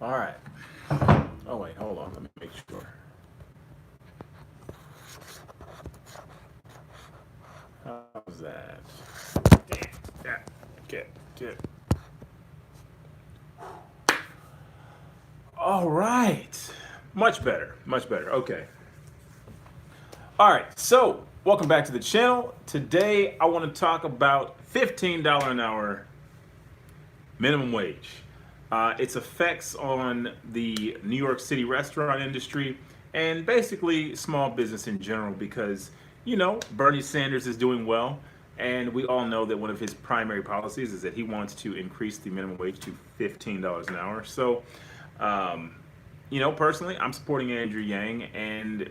All right. Oh wait, hold on. Let me make sure. How's that? Damn. Yeah. Get. All right. Much better. Much better. Okay. All right. So, welcome back to the channel. Today, I want to talk about $15 an hour minimum wage. Its effects on the New York City restaurant industry and basically small business in general because, Bernie Sanders is doing well. And we all know that one of his primary policies is that he wants to increase the minimum wage to $15 an hour. So, um, personally, I'm supporting Andrew Yang. And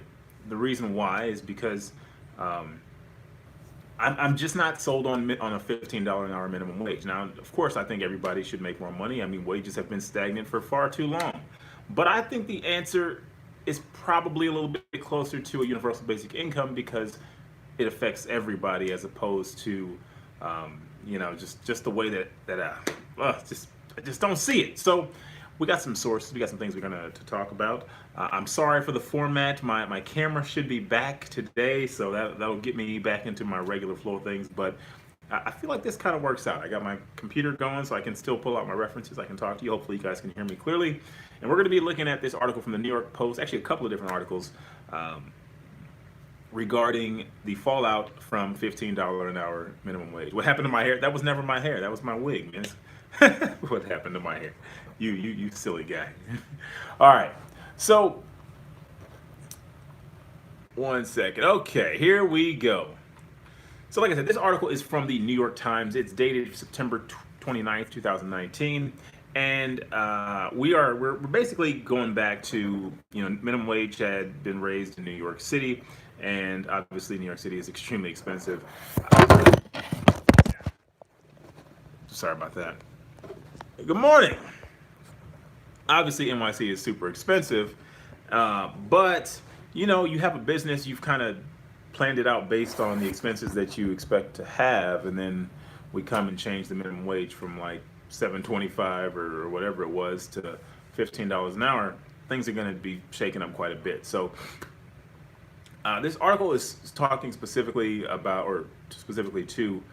the reason why is because um, I'm just not sold on a $15 an hour minimum wage. Now, of course, I think everybody should make more money. I mean, wages have been stagnant for far too long. But I think the answer is probably a little bit closer to a universal basic income because it affects everybody as opposed to, just the way just I just don't see it. So we got some sources, we got some things we're gonna to talk about. I'm sorry for the format. My camera should be back today, so that'll get me back into my regular flow of things. But I feel like this kind of works out. I got my computer going, so I can still pull out my references. I can talk to you. Hopefully, you guys can hear me clearly. And we're going to be looking at this article from the New York Post. Actually, a couple of different articles regarding the fallout from $15 an hour minimum wage. What happened to my hair? That was never my hair. That was my wig, man. What happened to my hair? You silly guy. All right. So, one second. Okay, here we go. So like I said, this article is from the New York Times. It's dated September 29th, 2019. And we're basically going back to, minimum wage had been raised in New York City. And obviously New York City is extremely expensive. Sorry about that. Good morning. Obviously NYC is super expensive, but you have a business, you've kind of planned it out based on the expenses that you expect to have, and then we come and change the minimum wage from like $7.25 or whatever it was to $15 an hour. Things are going to be shaken up quite a bit. So this article is talking specifically about, or specifically to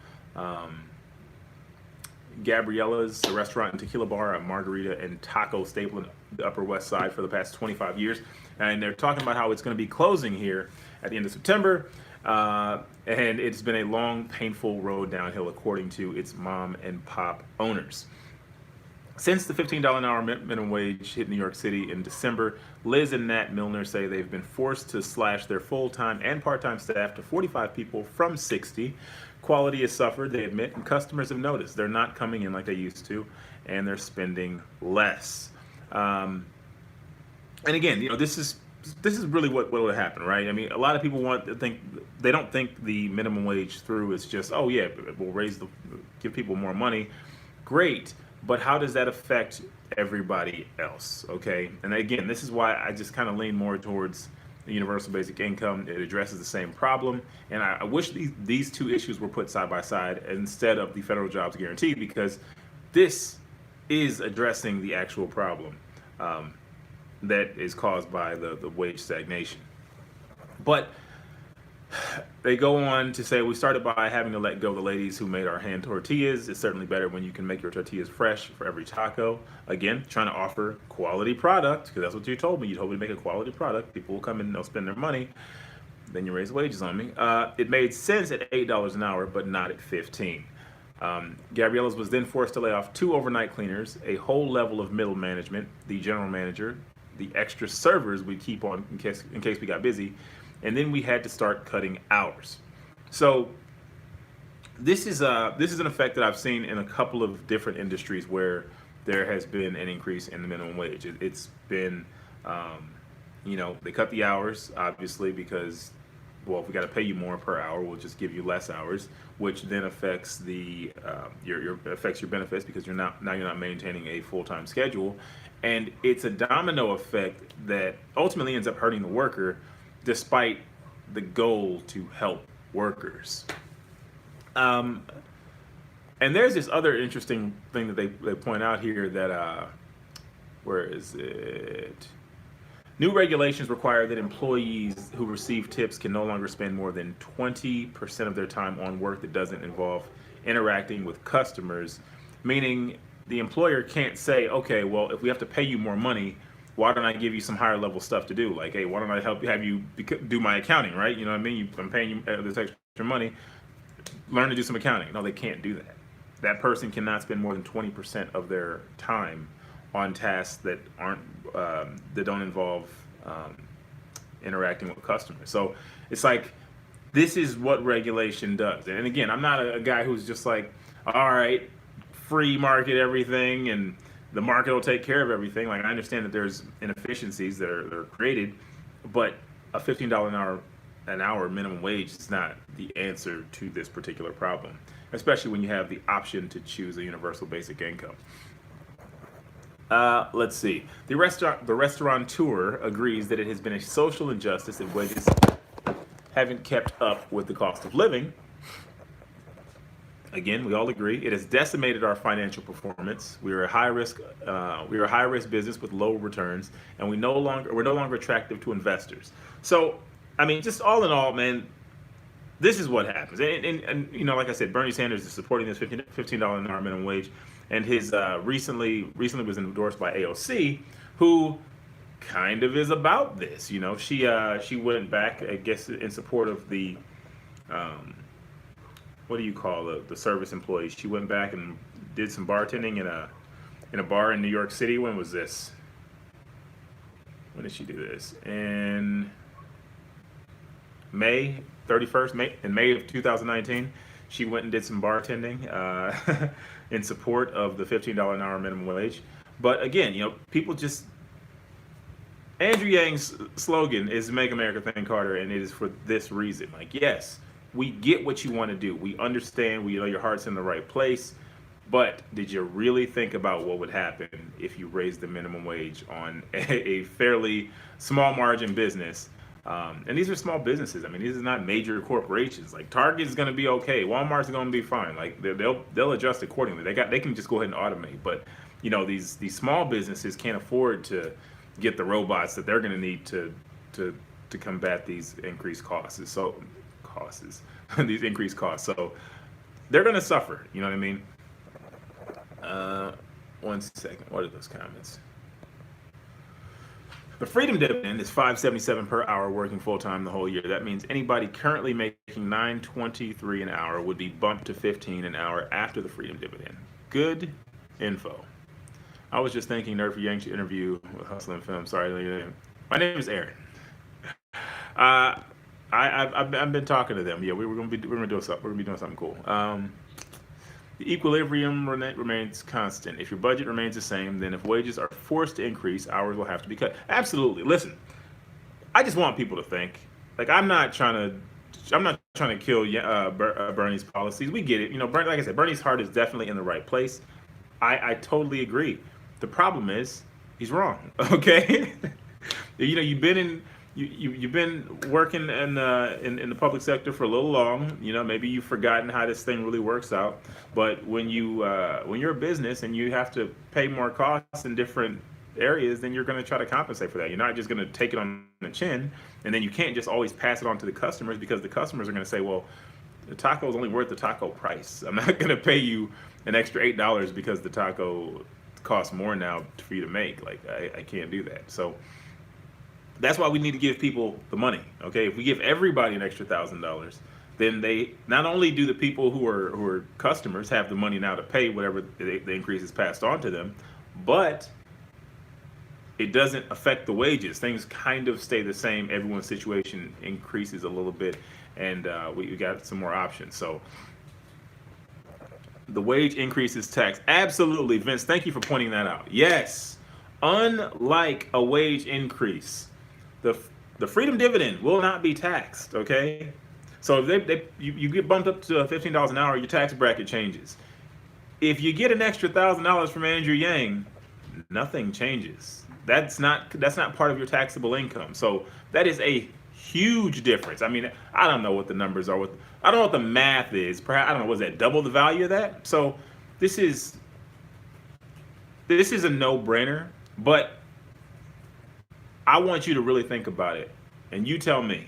Gabriellas Restaurant and Tequila Bar, a margarita and taco staple in the Upper West Side for the past 25 years. And they're talking about how it's going to be closing here at the end of September. And it's been a long, painful road downhill, according to its mom and pop owners. Since the $15 an hour minimum wage hit New York City in December, Liz and Nat Milner say they've been forced to slash their full-time and part-time staff to 45 people from 60. Quality has suffered, they admit, and customers have noticed. They're not coming in like they used to, and they're spending less. And again, this is really what will happen, right? I mean, a lot of people they don't think the minimum wage through is just, oh yeah, we'll give people more money. Great. But how does that affect everybody else? Okay. And again, this is why I just kind of lean more towards the universal basic income. It addresses the same problem. And I wish these two issues were put side by side instead of the federal jobs guarantee, because this is addressing the actual problem that is caused by the wage stagnation. But they go on to say, we started by having to let go of the ladies who made our hand tortillas. It's certainly better when you can make your tortillas fresh for every taco. Again, trying to offer quality product, because that's what you told me. You told me to make a quality product. People will come in and they'll spend their money. Then you raise wages on me. It made sense at $8 an hour, but not at $15. Gabriella's was then forced to lay off 2 overnight cleaners, a whole level of middle management, the general manager, the extra servers we keep on in case we got busy, and then we had to start cutting hours. So this is an effect that I've seen in a couple of different industries where there has been an increase in the minimum wage. It's been, they cut the hours, obviously, because, well, if we got to pay you more per hour, we'll just give you less hours, which then affects affects your benefits because you're not maintaining a full-time schedule, and it's a domino effect that ultimately ends up hurting the worker, despite the goal to help workers. And there's this other interesting thing that they point out here, that Where is it? New regulations require that employees who receive tips can no longer spend more than 20% of their time on work that doesn't involve interacting with customers, meaning the employer can't say, okay, well, if we have to pay you more money, why don't I give you some higher level stuff to do? Like, hey, why don't I have you do my accounting, right? You know what I mean? I'm paying you this extra money. Learn to do some accounting. No, they can't do that. That person cannot spend more than 20% of their time on tasks that aren't that don't involve interacting with customers. So it's like, this is what regulation does. And again, I'm not a guy who's just like, all right, free market everything and the market will take care of everything. Like, I understand that there's inefficiencies that are created, but a $15 an hour minimum wage is not the answer to this particular problem, especially when you have the option to choose a universal basic income. Let's see. The restaurateur agrees that it has been a social injustice that wages haven't kept up with the cost of living. Again, we all agree it has decimated our financial performance. We are a high risk business with low returns, and we're no longer attractive to investors. So, I mean, just all in all, man, this is what happens. And you know, like I said, Bernie Sanders is supporting this $15 an hour minimum wage, and his recently was endorsed by AOC, who kind of is about this. You know, she went back, I guess, in support of the what do you call the service employees? She went back and did some bartending in a bar in New York City. When was this? When did she do this? In May 31st, in May of 2019, she went and did some bartending in support of the $15 an hour minimum wage. But again, you know, people just, Andrew Yang's slogan is "Make America Think Harder," and it is for this reason. Like, yes, we get what you want to do. We understand. We know your heart's in the right place. But did you really think about what would happen if you raised the minimum wage on a fairly small margin business? And these are small businesses. I mean, these are not major corporations. Like, Target is going to be okay. Walmart's going to be fine. Like, they'll adjust accordingly. They can just go ahead and automate. But you know, these small businesses can't afford to get the robots that they're going to need to combat these increased costs. So these increased costs. So they're going to suffer. You know what I mean? 1 second. What are those comments? The freedom dividend is $5.77 per hour working full-time the whole year. That means anybody currently making $9.23 an hour would be bumped to $15 an hour after the freedom dividend. Good info. I was just thinking Nerf Yang should interview with Hustle and Film. Sorry, my name is Aaron. I've been talking to them. Yeah, we're gonna be doing something cool. The equilibrium remains constant. If your budget remains the same, then if wages are forced to increase, hours will have to be cut. Absolutely. Listen, I just want people to think. Like, I'm not trying to kill Bernie's policies. We get it. You know, Bernie, like I said, Bernie's heart is definitely in the right place. I totally agree. The problem is he's wrong. Okay. You know, you've been working in the public sector for a little long. You know, maybe you've forgotten how this thing really works out. But when you're a business and you have to pay more costs in different areas, then you're going to try to compensate for that. You're not just going to take it on the chin, and then you can't just always pass it on to the customers, because the customers are going to say, well, the taco is only worth the taco price. I'm not going to pay you an extra $8 because the taco costs more now for you to make. Like, I can't do that. So that's why we need to give people the money. Okay, if we give everybody an extra $1,000, then they not only do the people who are customers have the money now to pay whatever the increase is passed on to them, but it doesn't affect the wages. Things kind of stay the same. Everyone's situation increases a little bit, and we got some more options. So the wage increase is taxed. Absolutely, Vince. Thank you for pointing that out. Yes, unlike a wage increase, the freedom dividend will not be taxed. Okay, so if you get bumped up to $15 an hour, your tax bracket changes. If you get an extra $1,000 from Andrew Yang, nothing changes. That's not part of your taxable income. So that is a huge difference. I mean, I don't know what the numbers are. I don't know what the math is. Perhaps, I don't know, was that double the value of that? So this is a no-brainer. But I want you to really think about it, and you tell me,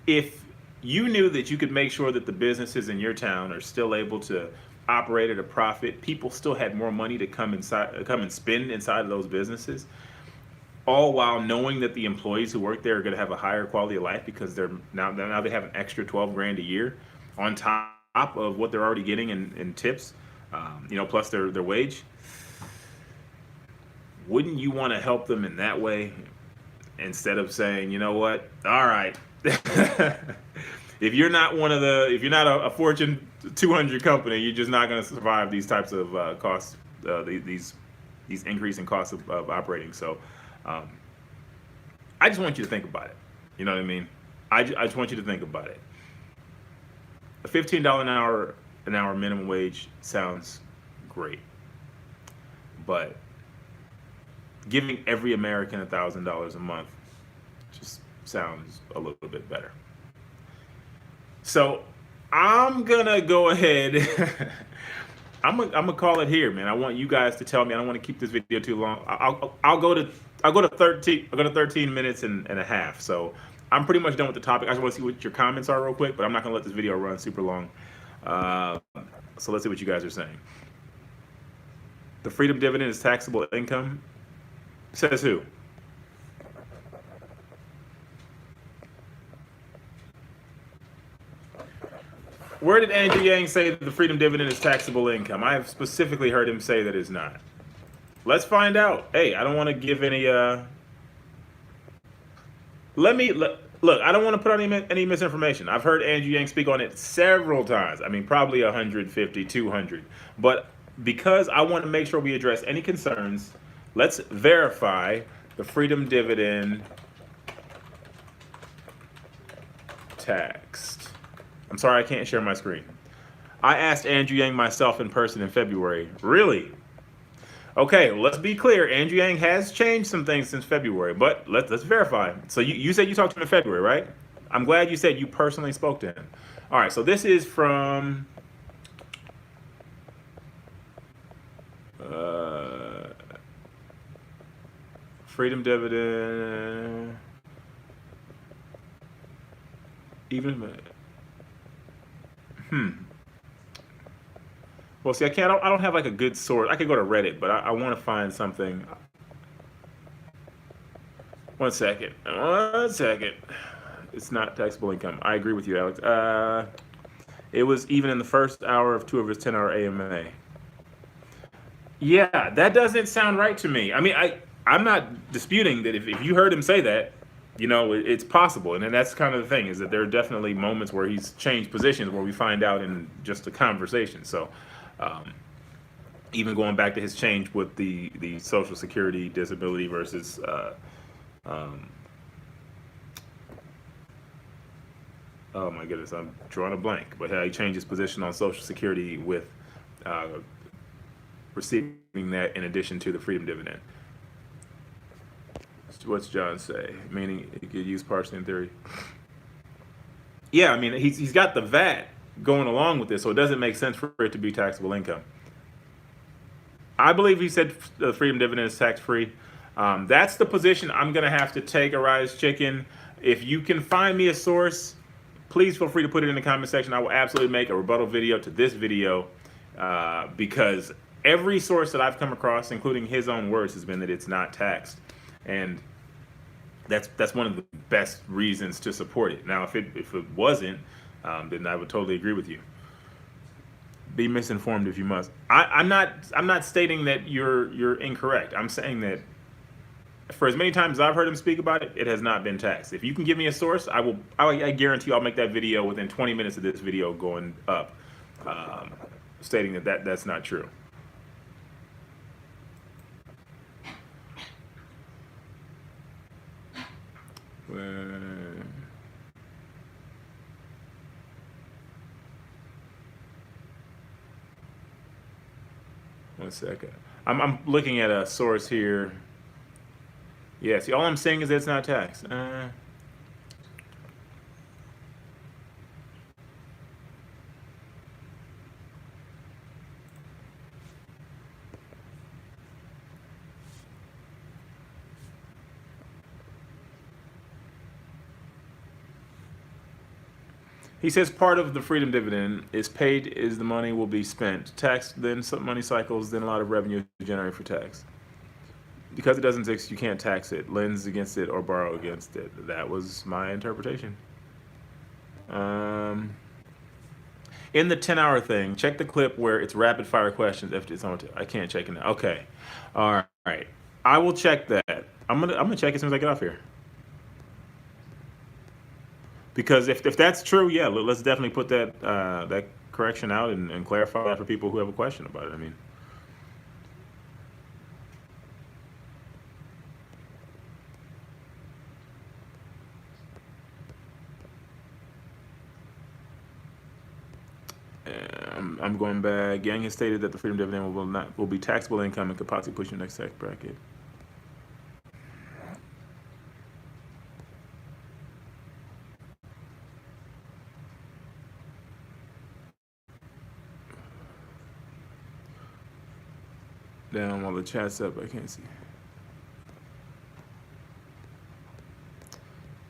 if you knew that you could make sure that the businesses in your town are still able to operate at a profit, people still had more money to come and spend inside of those businesses, all while knowing that the employees who work there are going to have a higher quality of life because they're now they have an extra 12 grand a year on top of what they're already getting in tips, plus their wage. Wouldn't you want to help them in that way instead of saying, you know what, all right, if you're not a Fortune 200 company, you're just not going to survive these types of costs, these increasing costs of operating. So I just want you to think about it. You know what I mean? I just want you to think about it. A $15 an hour minimum wage sounds great, but giving every American $1,000 a month just sounds a little bit better. So I'm gonna go ahead. I'm gonna call it here, man. I want you guys to tell me. I don't want to keep this video too long. I'll go to 13. I'll go to 13 minutes and a half. So I'm pretty much done with the topic. I just want to see what your comments are real quick, but I'm not gonna let this video run super long. So let's see what you guys are saying. The freedom dividend is taxable income. Says who? Where did Andrew Yang say that the freedom dividend is taxable income? I have specifically heard him say that it's not. Let's find out. Hey, I don't want to give any. Look. I don't want to put out any misinformation. I've heard Andrew Yang speak on it several times. I mean, probably 150, 200. But because I want to make sure we address any concerns, let's verify the freedom dividend taxed. I'm sorry, I can't share my screen. I asked Andrew Yang myself in person in February. Really? Okay, well, let's be clear. Andrew Yang has changed some things since February, but let's verify. So you said you talked to him in February, right? I'm glad you said you personally spoke to him. All right, so this is from freedom dividend. Well, see, I don't have like a good source. I could go to Reddit, but I want to find something. One second. It's not taxable income. I agree with you, Alex. It was even in the first hour of 2 of his 10-hour AMA. Yeah, that doesn't sound right to me. I mean, I'm not disputing that if you heard him say that, it's possible. And then that's kind of the thing, is that there are definitely moments where he's changed positions where we find out in just a conversation. So even going back to his change with the Social Security disability versus oh my goodness, I'm drawing a blank. But how he changed his position on Social Security with receiving that in addition to the freedom dividend. What's John say? Meaning he could use partially in theory. Yeah, I mean, he's got the VAT going along with this, so it doesn't make sense for it to be taxable income. I believe he said the freedom dividend is tax-free. That's the position I'm going to have to take, Arise Chicken. If you can find me a source, please feel free to put it in the comment section. I will absolutely make a rebuttal video to this video because every source that I've come across, including his own words, has been that it's not taxed. And that's one of the best reasons to support it. Now, if it wasn't, then I would totally agree with you. Be misinformed if you must. I'm not stating that you're incorrect. I'm saying that for as many times as I've heard him speak about it, it has not been taxed. If you can give me a source, I guarantee you I'll make that video within 20 minutes of this video going up, stating that's not true. One second. I'm looking at a source here. Yeah, see, all I'm saying is that it's not taxed. He says part of the freedom dividend is paid is the money will be spent. Tax, then some money cycles, then a lot of revenue generated for tax. Because it doesn't exist, you can't tax it, lends against it, or borrow against it. That was my interpretation. In the 10-hour thing, check the clip where it's rapid fire questions. If it's on, I can't check it now. Okay, all right. I will check that. I'm gonna check as soon as I get off here. Because if that's true, yeah, let's definitely put that that correction out and clarify that for people who have a question about it. I mean, I'm going back. Yang has stated that the freedom dividend will be taxable income and could possibly push your next tax bracket. Down while the chat's up, I can't see.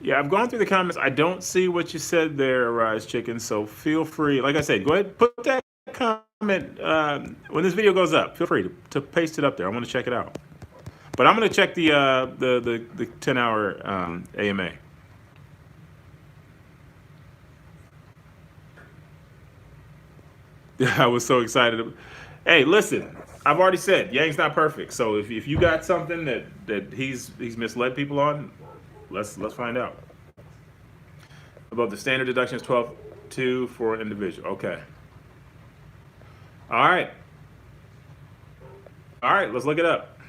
Yeah, I've gone through the comments. I don't see what you said there, Rise Chicken. So feel free. Like I said, go ahead, put that comment when this video goes up. Feel free to paste it up there. I want to check it out. But I'm going to check the 10-hour AMA. I was so excited. Hey, listen, I've already said Yang's not perfect. So if you got something that he's misled people on, let's find out. About the standard deduction is 12.2 for an individual. Okay. All right, let's look it up.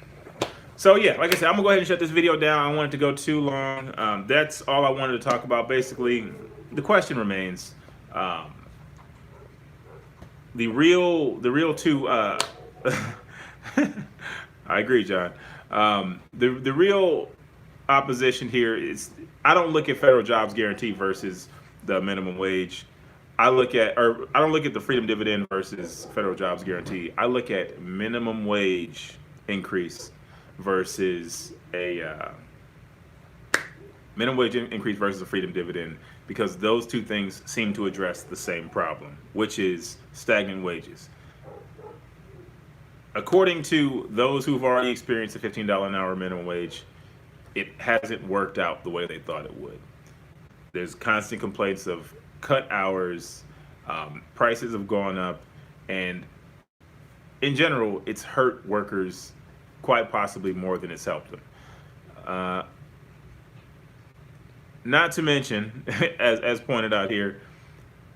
So yeah, like I said, I'm gonna go ahead and shut this video down. I don't want it to go too long. That's all I wanted to talk about. Basically, the question remains. The real two. I agree, John. The real opposition here is I don't look at federal jobs guarantee versus the minimum wage. I don't look at the freedom dividend versus federal jobs guarantee. I look at minimum wage increase versus a minimum wage increase versus a freedom dividend, because those two things seem to address the same problem, which is stagnant wages. According to those who've already experienced a $15 an hour minimum wage, it hasn't worked out the way they thought it would. There's constant complaints of cut hours, prices have gone up, and in general, it's hurt workers quite possibly more than it's helped them. Not to mention, as pointed out here,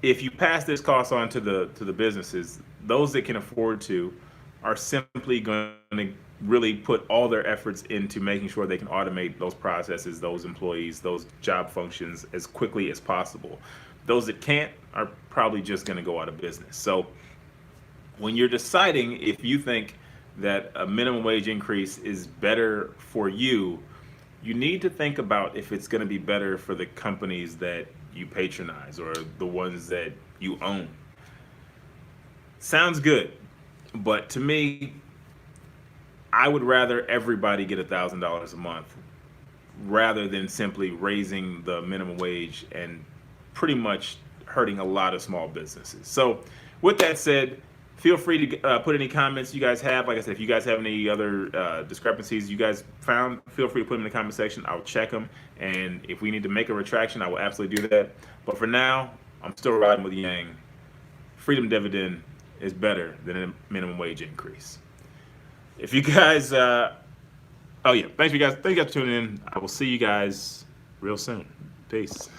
if you pass this cost on to the businesses, those that can afford to are simply going to really put all their efforts into making sure they can automate those processes, those employees, those job functions as quickly as possible. Those that can't are probably just going to go out of business. So when you're deciding if you think that a minimum wage increase is better for you, you need to think about if it's going to be better for the companies that you patronize or the ones that you own. Sounds good, but to me, I would rather everybody get $1,000 a month rather than simply raising the minimum wage and pretty much hurting a lot of small businesses. So with that said, feel free to put any comments you guys have. Like I said, if you guys have any other discrepancies you guys found, feel free to put them in the comment section. I'll check them. And if we need to make a retraction, I will absolutely do that. But for now, I'm still riding with Yang. Freedom dividend is better than a minimum wage increase. If you guys, oh yeah, thank you guys for tuning in. I will see you guys real soon. Peace.